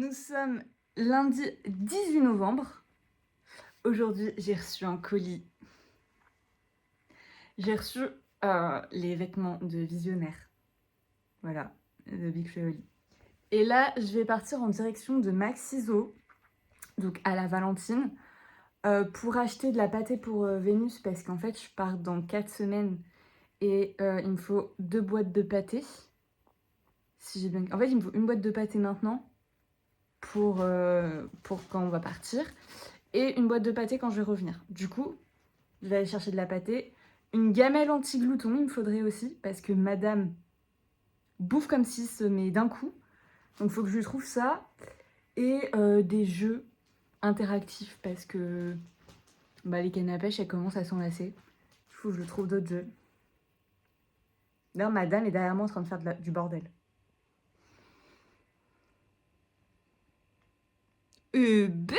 Nous sommes lundi 18 novembre. Aujourd'hui, j'ai reçu un colis. J'ai reçu les vêtements de Visionnaire. Voilà, de Big Flo&Oli. Et là, je vais partir en direction de Maxiso, donc à la Valentine, pour acheter de la pâtée pour Vénus, parce qu'en fait, je pars dans 4 semaines et il me faut 2 boîtes de pâté. Si j'ai bien... En fait, il me faut une boîte de pâté maintenant pour quand on va partir. Et une boîte de pâté quand je vais revenir. Du coup, je vais aller chercher de la pâté. Une gamelle anti-glouton, il me faudrait aussi, parce que madame bouffe comme 6, mais d'un coup. Donc il faut que je lui trouve ça. Et des jeux interactifs, parce que les cannes à pêche, elles commencent à s'enlacer. Il faut que je trouve d'autres jeux. D'ailleurs, madame est derrière moi en train de faire du bordel. B.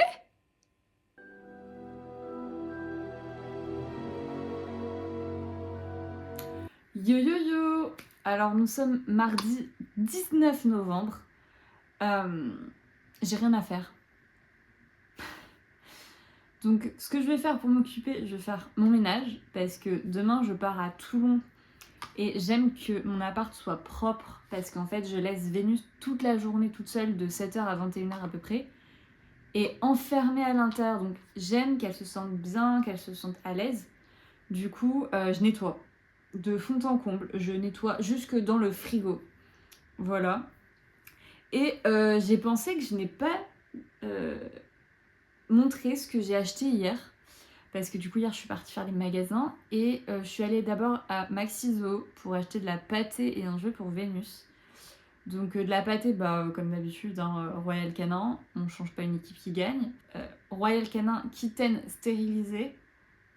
Yo yo yo. Alors nous sommes mardi 19 novembre. J'ai rien à faire. Donc ce que je vais faire pour m'occuper, je vais faire mon ménage parce que demain je pars à Toulon et j'aime que mon appart soit propre parce qu'en fait je laisse Vénus toute la journée toute seule de 7h à 21h à peu près et enfermée à l'intérieur. Donc j'aime qu'elle se sente bien, qu'elle se sente à l'aise. Du coup je nettoie de fond en comble, je nettoie jusque dans le frigo. Voilà. Et j'ai pensé que je n'ai pas montré ce que j'ai acheté hier. Parce que du coup, hier, je suis partie faire les magasins. Et je suis allée d'abord à Maxiso pour acheter de la pâtée et un jeu pour Vénus. Donc de la pâtée, comme d'habitude, Royal Canin. On ne change pas une équipe qui gagne. Royal Canin Kitten stérilisé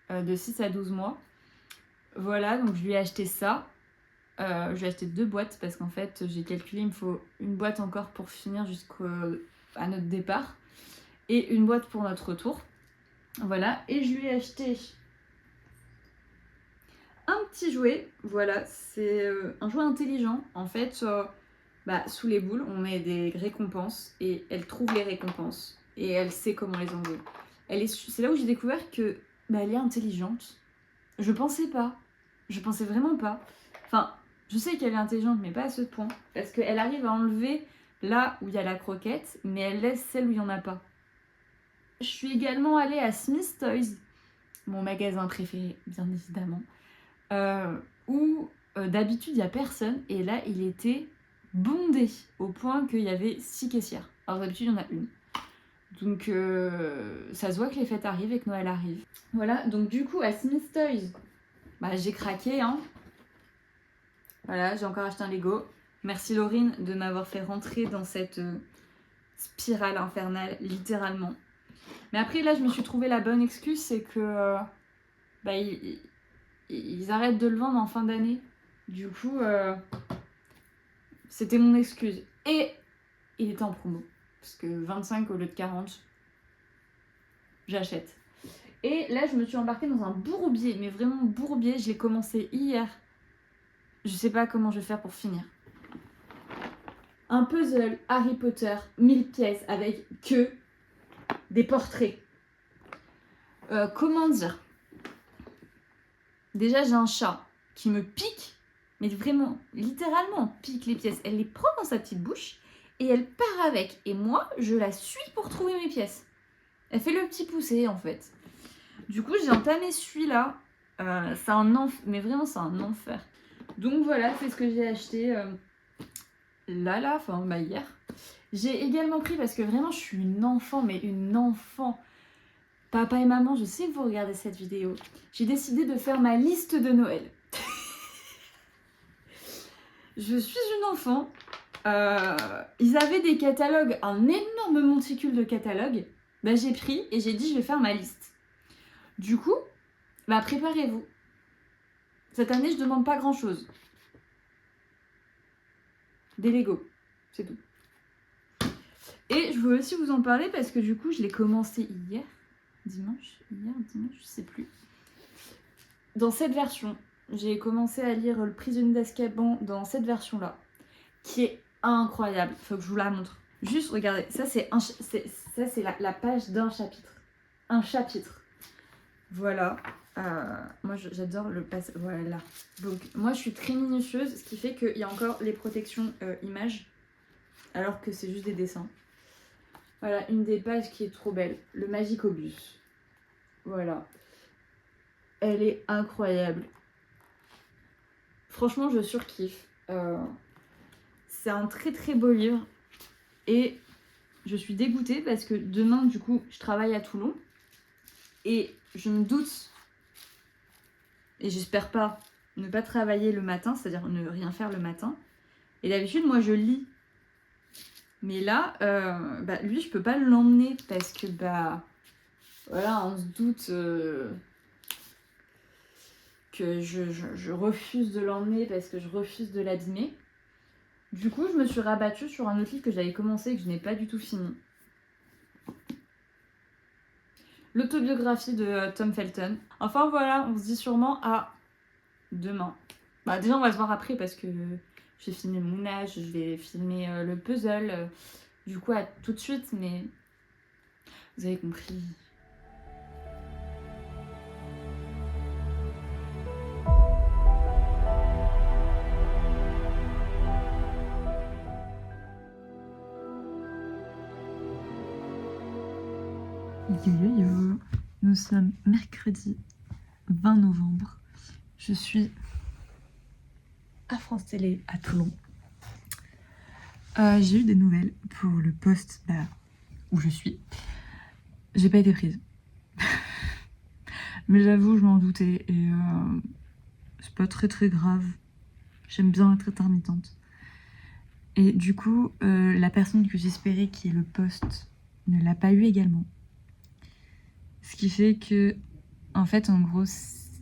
de 6 à 12 mois. Voilà, donc je lui ai acheté ça. Je lui ai acheté 2 boîtes parce qu'en fait, j'ai calculé, il me faut une boîte encore pour finir jusqu'à notre départ. Et une boîte pour notre retour. Voilà, et je lui ai acheté un petit jouet. Voilà, c'est un jouet intelligent. En fait, sous les boules, on met des récompenses et elle trouve les récompenses et elle sait comment les enlever. C'est là où j'ai découvert que elle est intelligente. Je pensais pas. Je pensais vraiment pas. Enfin, je sais qu'elle est intelligente, mais pas à ce point. Parce qu'elle arrive à enlever là où il y a la croquette, mais elle laisse celle où il n'y en a pas. Je suis également allée à Smith Toys, mon magasin préféré, bien évidemment, où d'habitude il n'y a personne, et là il était bondé, au point qu'il y avait 6 caissières. Alors d'habitude il y en a une. Donc ça se voit que les fêtes arrivent et que Noël arrive. Voilà, donc du coup à Smith Toys, j'ai craqué, hein. Voilà, j'ai encore acheté un Lego. Merci Laurine de m'avoir fait rentrer dans cette spirale infernale, littéralement. Mais après, là, je me suis trouvé la bonne excuse, c'est que ils arrêtent de le vendre en fin d'année. Du coup, c'était mon excuse. Et il était en promo. Parce que 25 au lieu de 40, j'achète. Et là, je me suis embarquée dans un bourbier, mais vraiment bourbier. Je l'ai commencé hier. Je sais pas comment je vais faire pour finir. Un puzzle Harry Potter, 1000 pièces, avec que des portraits. Comment dire ? Déjà, j'ai un chat qui me pique, mais vraiment, littéralement, pique les pièces. Elle les prend dans sa petite bouche et elle part avec. Et moi, je la suis pour trouver mes pièces. Elle fait le petit poussé, en fait. Du coup, j'ai entamé celui-là. C'est un enfer, mais vraiment, c'est un enfer. Donc voilà, c'est ce que j'ai acheté hier. J'ai également pris, parce que vraiment, je suis une enfant, mais une enfant. Papa et maman, je sais que vous regardez cette vidéo. J'ai décidé de faire ma liste de Noël. Je suis une enfant. Ils avaient des catalogues, un énorme monticule de catalogues. J'ai pris et j'ai dit je vais faire ma liste. Du coup, préparez-vous. Cette année, je demande pas grand-chose. Des Lego, c'est tout. Et je voulais aussi vous en parler parce que du coup, je l'ai commencé dimanche, je sais plus. Dans cette version, j'ai commencé à lire Le Prisonnier d'Azkaban dans cette version-là, qui est incroyable. Faut que je vous la montre. Juste regardez, ça c'est la page d'un chapitre. Un chapitre. Voilà. Moi j'adore le passage. Voilà. Donc moi je suis très minutieuse, ce qui fait qu'il y a encore les protections images, alors que c'est juste des dessins. Voilà, une des pages qui est trop belle. Le Magicobus. Voilà. Elle est incroyable. Franchement, je surkiffe. C'est un très très beau livre. Et je suis dégoûtée parce que demain, du coup, je travaille à Toulon. Et je me doute, et j'espère pas, ne pas travailler le matin, c'est-à-dire ne rien faire le matin. Et d'habitude, moi, je lis. Mais là, lui, je peux pas l'emmener parce que, voilà, on se doute que je refuse de l'emmener parce que je refuse de l'abîmer. Du coup, je me suis rabattue sur un autre livre que j'avais commencé et que je n'ai pas du tout fini. L'autobiographie de Tom Felton. Enfin voilà, on se dit sûrement à demain. Déjà, on va se voir après parce que j'ai filmé mon moulage, je vais filmer le puzzle. Du coup, à tout de suite, mais vous avez compris. Yo yo yo, nous sommes mercredi 20 novembre. Je suis à France Télé à Toulon. J'ai eu des nouvelles pour le poste où je suis. J'ai pas été prise. Mais j'avoue, je m'en doutais et c'est pas très très grave. J'aime bien être intermittente. Et du coup, la personne que j'espérais qui ait le poste ne l'a pas eu également. Ce qui fait que, en fait, en gros,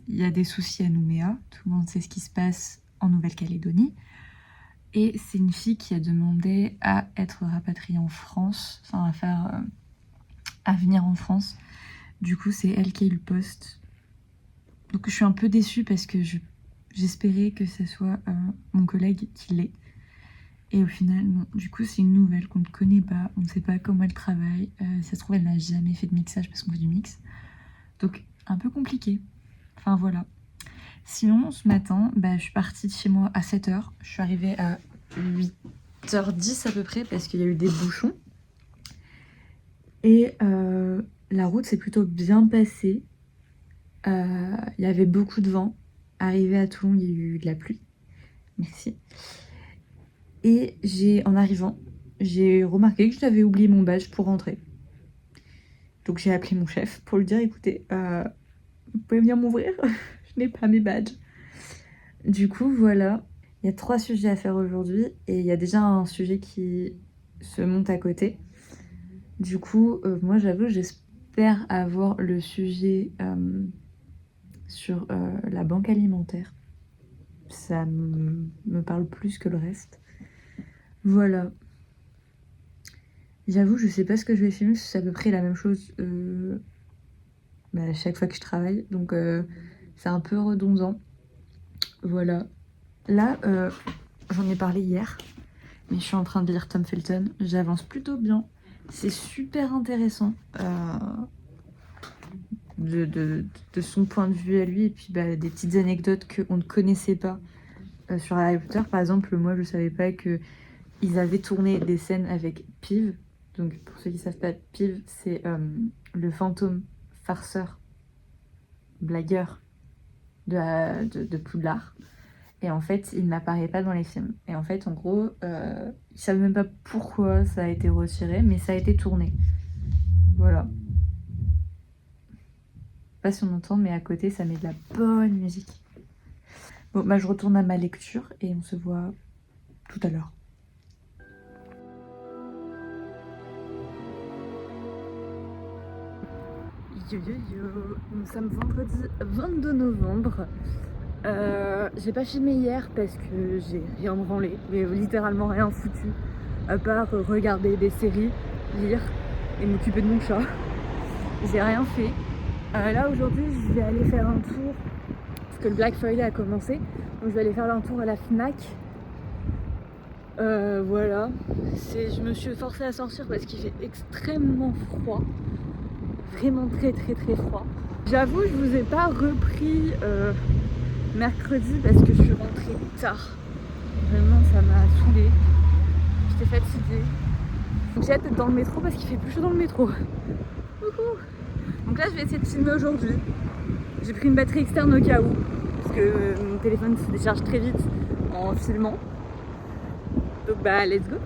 il y a des soucis à Nouméa. Tout le monde sait ce qui se passe en Nouvelle-Calédonie. Et c'est une fille qui a demandé à être rapatriée en France, enfin à venir en France. Du coup, c'est elle qui a eu le poste. Donc je suis un peu déçue parce que j'espérais que ce soit mon collègue qui l'ait. Et au final, non. Du coup, c'est une nouvelle qu'on ne connaît pas. On ne sait pas comment elle travaille. Ça se trouve, elle n'a jamais fait de mixage parce qu'on fait du mix. Donc, un peu compliqué. Enfin, voilà. Sinon, ce matin, je suis partie de chez moi à 7h. Je suis arrivée à 8h10 à peu près parce qu'il y a eu des bouchons. Et la route s'est plutôt bien passée. Il y avait beaucoup de vent. Arrivée à Toulon, il y a eu de la pluie. Merci. Et en arrivant, j'ai remarqué que j'avais oublié mon badge pour rentrer. Donc j'ai appelé mon chef pour lui dire, écoutez, vous pouvez venir m'ouvrir? Je n'ai pas mes badges. Du coup, voilà. Il y a 3 sujets à faire aujourd'hui et il y a déjà un sujet qui se monte à côté. Du coup, moi j'avoue, j'espère avoir le sujet sur la banque alimentaire. Ça me parle plus que le reste. Voilà. J'avoue, je sais pas ce que je vais filmer, c'est à peu près la même chose à chaque fois que je travaille. Donc c'est un peu redondant. Voilà. Là, j'en ai parlé hier, mais je suis en train de lire Tom Felton. J'avance plutôt bien. C'est super intéressant de son point de vue à lui. Et puis des petites anecdotes qu'on ne connaissait pas sur Harry Potter. Par exemple, moi, je savais pas qu'ils avaient tourné des scènes avec Piv. Donc, pour ceux qui savent pas, Piv, c'est le fantôme farceur, blagueur de Poudlard. Et en fait, il n'apparaît pas dans les films. Et en fait, en gros, ils savent même pas pourquoi ça a été retiré, mais ça a été tourné. Voilà. Pas si on entend, mais à côté, ça met de la bonne musique. Bon, je retourne à ma lecture et on se voit tout à l'heure. Yo yo yo, nous sommes vendredi 22 novembre. J'ai pas filmé hier parce que j'ai rien branlé, mais littéralement rien foutu, à part regarder des séries, lire et m'occuper de mon chat. J'ai rien fait. Là aujourd'hui je vais aller faire un tour, parce que le Black Friday a commencé, donc je vais aller faire un tour à la Fnac. Voilà, je me suis forcée à sortir parce qu'il fait extrêmement froid. Vraiment très très très froid. J'avoue, je vous ai pas repris mercredi parce que je suis rentrée tard. Vraiment, ça m'a saoulée. J'étais fatiguée. Donc j'ai hâte d'être dans le métro parce qu'il fait plus chaud dans le métro. Coucou. Donc là, je vais essayer de filmer aujourd'hui. J'ai pris une batterie externe au cas où, parce que mon téléphone se décharge très vite en filmant. Donc bah, let's go.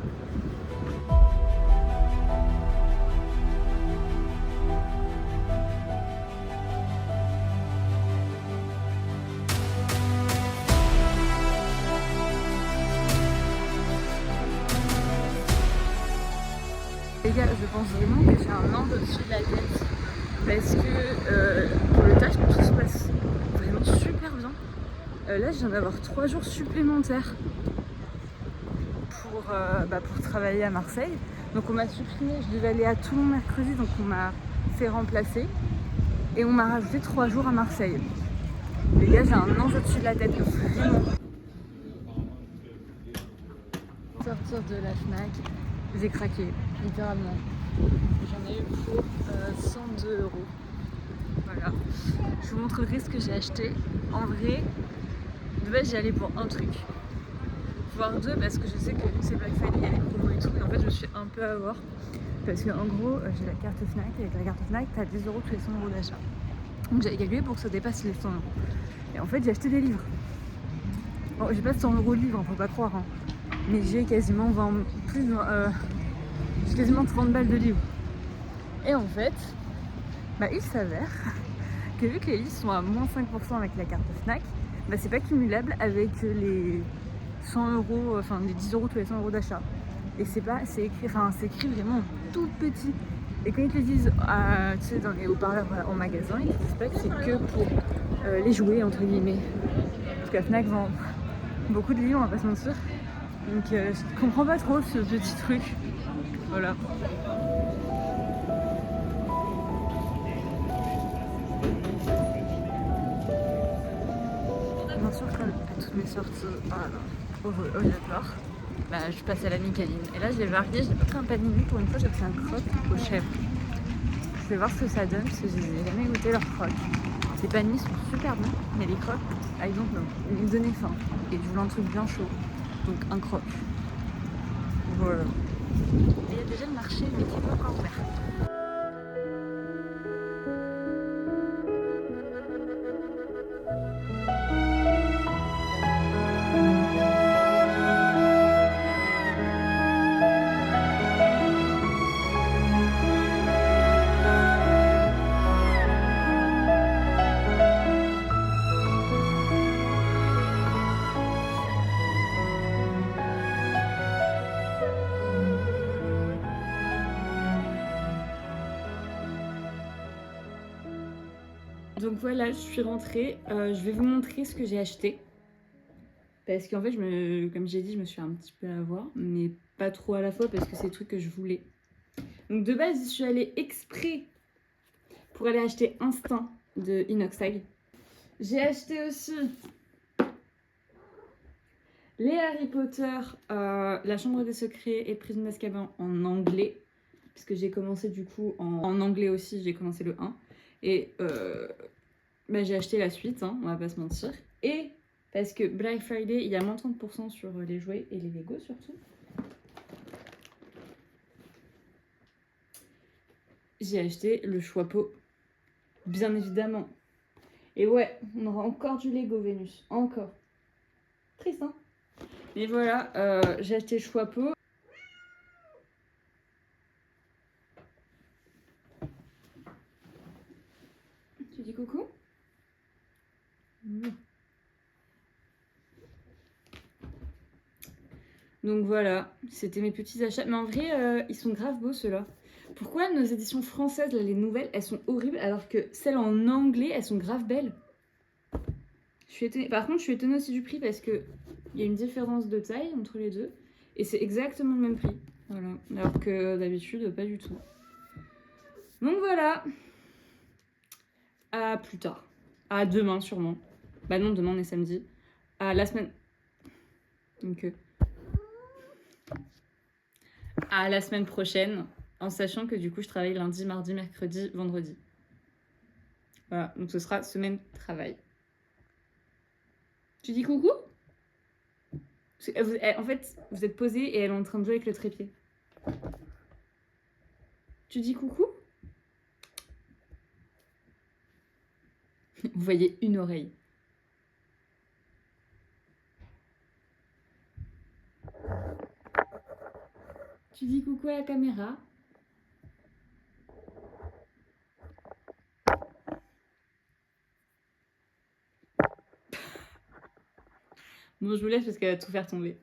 Les gars, je pense vraiment que j'ai un ange au-dessus de la tête parce que pour le tâche, tout se passe vraiment super bien. Là, je viens d'avoir 3 jours supplémentaires pour travailler à Marseille. Donc on m'a supprimé, je devais aller à Toulon mercredi, donc on m'a fait remplacer. Et on m'a rajouté 3 jours à Marseille. Les gars, j'ai un ange au-dessus de la tête, vraiment. Sortir de la Fnac, j'ai craqué, littéralement. J'en ai eu pour 102 €. Voilà. Je vous montrerai ce que j'ai acheté. En vrai, de base, j'y allais pour un truc. Voire deux, parce que je sais que c'est Black Friday, il y a des promos et tout. Et en fait, je me suis un peu à avoir. Parce qu'en gros, j'ai la carte Fnac. Et avec la carte Fnac, t'as 10 € tous les 100 € d'achat. Donc j'avais calculé pour que ça dépasse les 100 €. Et en fait, j'ai acheté des livres. Bon, j'ai pas 100 € de livres, faut pas croire. Hein. Mais j'ai quasiment 20, j'ai quasiment 30 balles de livres. Et en fait, il s'avère que vu que les livres sont à moins 5% avec la carte Fnac, c'est pas cumulable avec les 100 €, enfin les 10 € tous les 100 € d'achat. Et c'est écrit vraiment tout petit. Et quand ils te le disent tu sais, dans les haut-parleurs en magasin, ils te disent pas que c'est que pour les jouets entre guillemets. Parce que la Fnac vend beaucoup de livres, on va pas se mentir. Donc je comprends pas trop ce petit truc. Voilà. Bien sûr, comme à toutes mes sorties obligatoires, je passe à la Micaline. Et là, j'ai varié, j'ai pas pris un panini pour une fois, j'ai pris un croque aux chèvres. Je vais voir ce que ça donne parce que j'ai jamais goûté leurs croques. Les paninis sont super bons, mais les croques, I don't know. Ils me donnaient faim et je voulais un truc bien chaud. Donc un croque. Voilà. Et il y a déjà le marché, mais qui n'est pas encore ouvert. Donc voilà, je suis rentrée. Je vais vous montrer ce que j'ai acheté. Parce qu'en fait, comme j'ai dit, je me suis un petit peu à avoir, mais pas trop à la fois parce que c'est le truc que je voulais. Donc de base, je suis allée exprès pour aller acheter Instinct de Inoxtag. J'ai acheté aussi les Harry Potter, La Chambre des Secrets et Prison d'Azkaban en anglais. Puisque j'ai commencé du coup en anglais aussi, j'ai commencé le 1. Et j'ai acheté la suite, hein, on va pas se mentir. Et parce que Black Friday, il y a moins 30% sur les jouets et les Lego surtout. J'ai acheté le Choix-Peau, bien évidemment. Et ouais, on aura encore du Lego Vénus, encore. Triste, hein. Mais voilà, j'ai acheté le Choix-Peau. Tu dis coucou? Donc voilà, c'était mes petits achats. Mais en vrai, ils sont grave beaux ceux-là. Pourquoi nos éditions françaises, là, les nouvelles, elles sont horribles alors que celles en anglais, elles sont grave belles? Je suis étonnée. Par contre, je suis étonnée aussi du prix parce qu'il y a une différence de taille entre les deux. Et c'est exactement le même prix. Voilà. Alors que d'habitude, pas du tout. Donc voilà. À plus tard. À demain sûrement. Bah non, demain on est samedi. À la semaine. Donc à la semaine prochaine, en sachant que du coup, je travaille lundi, mardi, mercredi, vendredi. Voilà, donc ce sera semaine travail. Tu dis coucou? En fait, vous êtes posée et elle est en train de jouer avec le trépied. Tu dis coucou? Vous voyez une oreille. Tu dis coucou à la caméra? Bon, je vous laisse parce qu'elle va tout faire tomber.